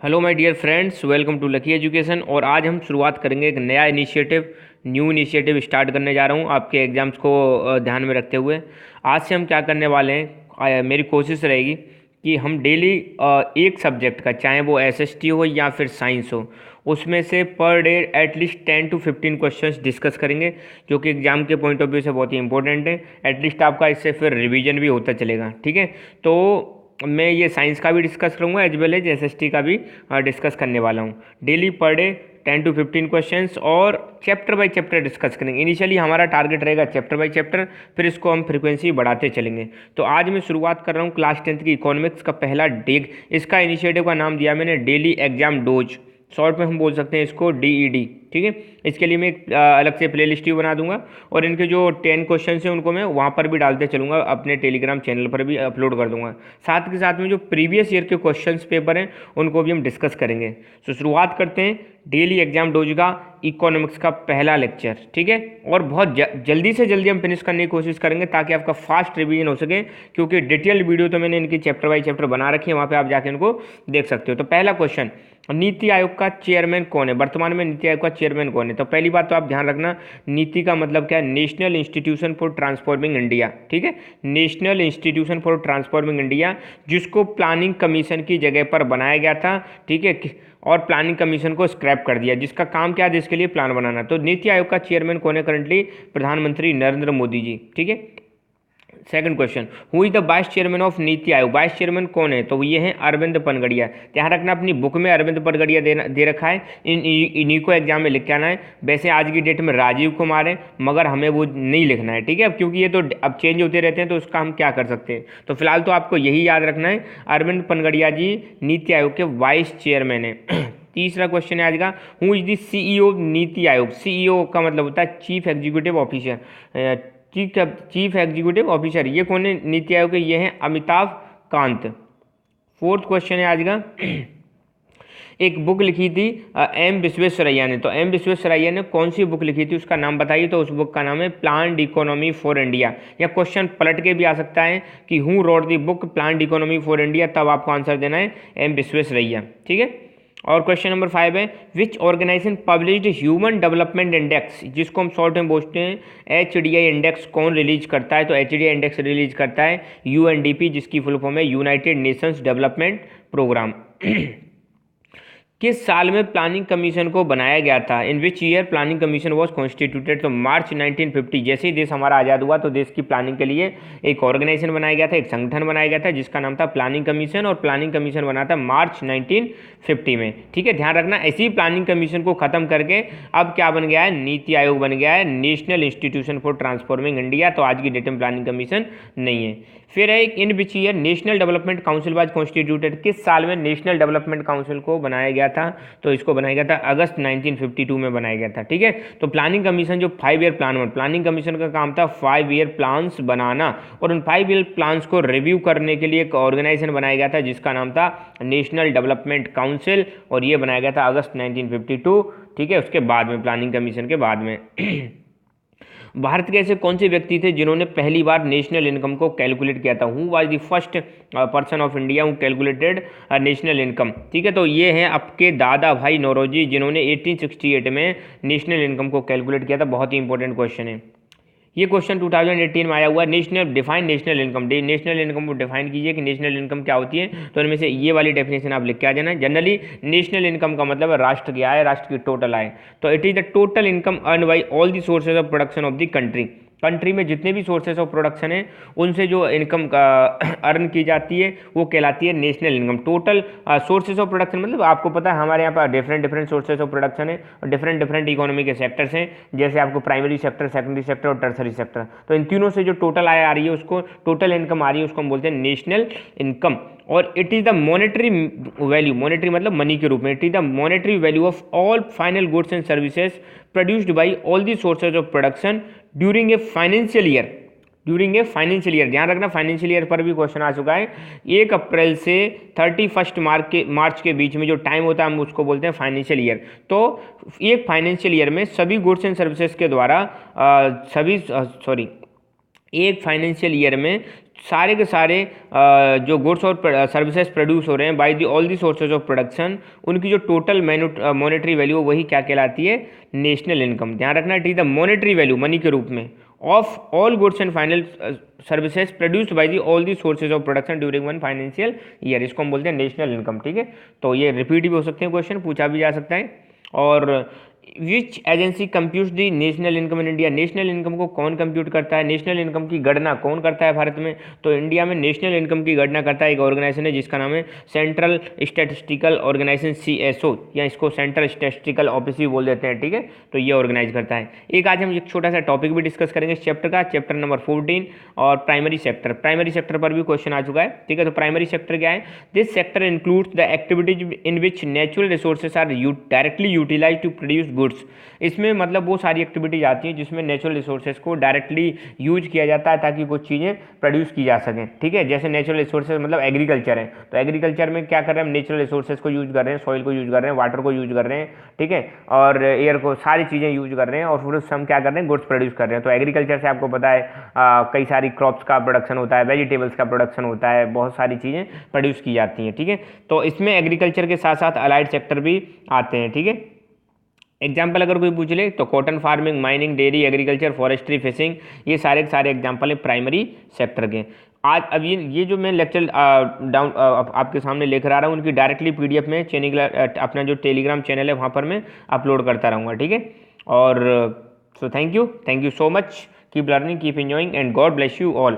Hello my dear friends, welcome to lucky education. और आज हम शुरुआत करेंगे एक नया न्यू इनिशिएटिव स्टार्ट करने जा रहा हूँ आपके एग्ज़ाम्स को ध्यान में रखते हुए। आज से हम क्या करने वाले हैं, मेरी कोशिश रहेगी कि हम डेली एक सब्जेक्ट का, चाहे वो एसएसटी हो या फिर साइंस हो, उसमें से per day at least 10 to 15 questions discuss करेंगे, जो कि एग्जाम के पॉइंट ऑफ व्यू से बहुत ही इंपॉर्टेंट है। एटलीस्ट आपका इससे फिर रिवीजन भी होता चलेगा, ठीक है। तो मैं ये साइंस का भी डिस्कस करूँगा एज वेल एज एसएसटी का भी डिस्कस करने वाला हूँ। Daily per day 10 to 15 questions और चैप्टर बाय चैप्टर डिस्कस करेंगे। इनिशियली हमारा टारगेट रहेगा चैप्टर बाय चैप्टर, फिर इसको हम फ्रीक्वेंसी बढ़ाते चलेंगे। तो आज मैं शुरुआत कर रहा हूँ क्लास 10th की इकोनॉमिक्स का पहला डेग। इसका इनिशिएटिव का नाम दिया मैंने डेली एग्जाम डोज, शॉर्ट में हम बोल सकते हैं इसको डीईडी, ठीक है। इसके लिए मैं एक अलग से प्लेलिस्ट भी बना दूंगा और इनके जो 10 क्वेश्चन हैं उनको मैं वहाँ पर भी डालते चलूँगा, अपने टेलीग्राम चैनल पर भी अपलोड कर दूंगा। साथ के साथ में जो प्रीवियस ईयर के क्वेश्चंस पेपर हैं उनको भी हम डिस्कस करेंगे। तो शुरुआत करते हैं डेली एग्जाम डोज का इकोनॉमिक्स का पहला लेक्चर, ठीक है। और बहुत जल्दी से जल्दी हम फिनिश करने की कोशिश करेंगे ताकि आपका फास्ट रिवीजन हो सके, क्योंकि डिटेल वीडियो तो मैंने इनकी चैप्टर बाई चैप्टर बना रखी है, वहाँ पर आप जाके इनको देख सकते हो। तो पहला क्वेश्चन, नीति आयोग का चेयरमैन कौन है? वर्तमान में नीति आयोग का चेयरमैन कौन है? तो पहली बात तो आप ध्यान रखना, नीति का मतलब क्या है? National institution for transforming India, ठीक है। National institution for transforming India, जिसको प्लानिंग कमीशन की जगह पर बनाया गया था, ठीक है, और प्लानिंग कमीशन को स्क्रैप कर दिया, जिसका काम क्या है? देश के लिए प्लान बनाना। तो नीति आयोग का चेयरमैन कौन है करंटली? प्रधानमंत्री नरेंद्र मोदी जी, ठीक है। Second question, who is the vice chairman of NITI Aayog? Vice chairman कौन है? तो ये हैं अरविंद पनगड़िया। ध्यान रखना, अपनी बुक में अरविंद पनगड़िया दे रखा है, इन्हीं को एग्जाम में लिख के आना है। वैसे आज की डेट में राजीव कुमार है, मगर हमें वो नहीं लिखना है, ठीक है, क्योंकि ये तो अब चेंज होते रहते हैं, तो उसका हम क्या कर सकते हैं। तो फिलहाल तो आपको यही याद रखना है, अरविंद पनगड़िया जी नीति आयोग के वाइस चेयरमैन है। तीसरा क्वेश्चन है आज का, who is the CEO NITI Aayog? CEO का मतलब होता है chief executive officer. Chief executive officer ये कौन है नीति आयोग के? ये हैं अमिताभ कांत। फोर्थ क्वेश्चन है आज का, एक बुक लिखी थी एम विश्वेश्वरैया ने। तो एम विश्वेश्वरैया ने कौन सी बुक लिखी थी, उसका नाम बताइए। तो उस बुक का नाम है प्लान्ड इकोनॉमी फॉर इंडिया। या क्वेश्चन पलट के भी आ सकता है कि who wrote the book planned economy for India, तब आपको आंसर देना है एम विश्वेश्वरैया, ठीक है। और क्वेश्चन नंबर 5 है, which organisation published human development index, जिसको हम शॉर्ट में बोलते हैं एचडीआई इंडेक्स, कौन रिलीज करता है? तो एचडीआई इंडेक्स रिलीज करता है यूएनडीपी, जिसकी फुल फॉर्म है यूनाइटेड नेशंस डेवलपमेंट प्रोग्राम। किस साल में प्लानिंग कमीशन को बनाया गया था? In which year planning commission was constituted? तो मार्च 1950। जैसे ही देश हमारा आज़ाद हुआ तो देश की प्लानिंग के लिए एक ऑर्गेनाइजेशन बनाया गया था, एक संगठन बनाया गया था, जिसका नाम था प्लानिंग कमीशन, और प्लानिंग कमीशन बना था मार्च 1950 में, ठीक है। ध्यान रखना, ऐसी प्लानिंग कमीशन को खत्म करके अब क्या बन गया है? नीति आयोग बन गया है, national institution for transforming India. तो आज की डेट में प्लानिंग कमीशन नहीं है। फिर है in which year National Development Council was constituted? किस साल में नेशनल डेवलपमेंट काउंसिल को बनाया गया था? तो इसको बनाया गया था अगस्त 1952 में बनाया गया था, ठीक है। तो प्लानिंग कमीशन जो 5 ईयर प्लान, प्लानिंग कमीशन का काम था 5 ईयर प्लान्स बनाना, और उन 5 ईयर प्लान्स को रिव्यू करने के लिए एक ऑर्गेनाइजेशन बनाया गया था, जिसका नाम था नेशनल डेवलपमेंट काउंसिल, और ये बनाया गया था अगस्त 1952, ठीक है। उसके बाद में, प्लानिंग कमीशन के बाद में भारत के ऐसे कौन से व्यक्ति थे जिन्होंने पहली बार नेशनल इनकम को कैलकुलेट किया था? Who was the first person of India who calculated national income, ठीक है। तो ये हैं आपके दादा भाई नौरोजी, जिन्होंने 1868 में नेशनल इनकम को कैलकुलेट किया था। बहुत ही इंपॉर्टेंट क्वेश्चन है ये। क्वेश्चन 2018 में आया हुआ है। Define national income, national income को डिफाइन कीजिए कि नेशनल इनकम क्या होती है। तो इनमें से ये वाली डेफिनेशन आप लिख के आ जाना। जनरली नेशनल इनकम का मतलब है राष्ट्र की आय, राष्ट्र की टोटल आय। तो it is the total income earn by all the sources of production of the country. Country में जितने भी सोर्सेज ऑफ प्रोडक्शन है, उनसे जो इनकम अर्न की जाती है वो कहलाती है national income. Total sources of production मतलब आपको पता है हमारे यहाँ पर डिफरेंट सोर्सेज ऑफ प्रोडक्शन है, और डिफरेंट इकोनॉमी के सेक्टर्स हैं, जैसे आपको प्राइमरी सेक्टर, सेकेंडरी सेक्टर और टर्सरी सेक्टर। तो इन तीनों से जो टोटल आय आ रही है, उसको टोटल इनकम आ रही है, उसको हम बोलते हैं नेशनल इनकम। और it is the monetary value, monetary मतलब मनी के रूप में, it is the monetary value of all final goods and services produced by all the sources of production during a financial year. ध्यान रखना, financial year पर भी question आ चुका है। 1 अप्रैल से 31 मार्च के बीच में जो टाइम होता है, हम उसको बोलते हैं फाइनेंशियल ईयर। तो एक फाइनेंशियल ईयर में सभी गुड्स एंड सर्विसेज के द्वारा एक फाइनेंशियल ईयर में सारे के सारे जो गुड्स और सर्विसेज प्रोड्यूस हो रहे हैं by the all the sources of production, उनकी जो टोटल मॉनेटरी वैल्यू वही क्या कहलाती है, नेशनल इनकम। ध्यान रखना, ठीक है, मॉनेटरी वैल्यू मनी के रूप में of all goods and final services produced by the all the sources of production during one financial year, इसको हम बोलते हैं नेशनल इनकम। ठीक है, तो ये रिपीट भी हो सकते हैं, क्वेश्चन पूछा भी जा सकता है। और which agency compute the national income in India, national income को कौन कंप्यूट करता है, नेशनल इनकम की गणना कौन करता है भारत में, तो इंडिया में नेशनल इनकम की गणना करता है एक ऑर्गेनाइजेशन है जिसका नाम है सेंट्रल स्टैटिस्टिकल ऑर्गेनाइजेशन, CSO, या इसको सेंट्रल स्टैटिस्टिकल ऑफिस भी बोल देते हैं। ठीक है, तो ये ऑर्गेनाइज करता है। एक आज हम एक छोटा सा टॉपिक भी डिस्कस करेंगे इस चैप्टर का, चैप्टर नंबर 14 और प्राइमरी सेक्टर। प्राइमरी सेक्टर पर भी क्वेश्चन आ चुका है। ठीक है, तो प्राइमरी सेक्टर क्या है, this sector includes the activities in which natural resources are directly utilise to produce goods. इसमें मतलब वो सारी एक्टिविटीज आती हैं जिसमें नेचुरल रिसोर्सेज को डायरेक्टली यूज किया जाता है ताकि कुछ चीज़ें प्रोड्यूस की जा सकें। ठीक है, जैसे नेचुरल रिसोर्सेज मतलब एग्रीकल्चर है, तो एग्रीकल्चर में क्या कर रहे हैं हम, नेचुरल रिसोर्सेज को यूज कर रहे हैं, सॉइल को यूज कर रहे हैं, वाटर को यूज कर रहे हैं, ठीक है, और एयर को, सारी चीज़ें यूज कर रहे हैं, और फिर हम क्या कर रहे हैं, गुड्स प्रोड्यूस कर रहे हैं। तो एग्रीकल्चर से आपको पता है कई सारी क्रॉप्स का प्रोडक्शन होता है, वेजिटेबल्स का प्रोडक्शन होता है, बहुत सारी चीज़ें प्रोड्यूस की जाती हैं। ठीक है, तो इसमें एग्रीकल्चर के साथ साथ अलाइड सेक्टर भी आते हैं। ठीक है, एग्जाम्पल अगर कोई पूछ ले तो cotton farming, mining, dairy, agriculture, forestry, fishing, ये सारे के सारे एग्जाम्पल हैं प्राइमरी सेक्टर के। आज अब ये जो मैं लेक्चर डाउन आपके सामने लेकर आ रहा हूँ उनकी डायरेक्टली PDF में चैनल, अपना जो टेलीग्राम चैनल है वहाँ पर मैं अपलोड करता रहूँगा। ठीक है, और so thank you so much, keep learning, keep enjoying, and God bless you all.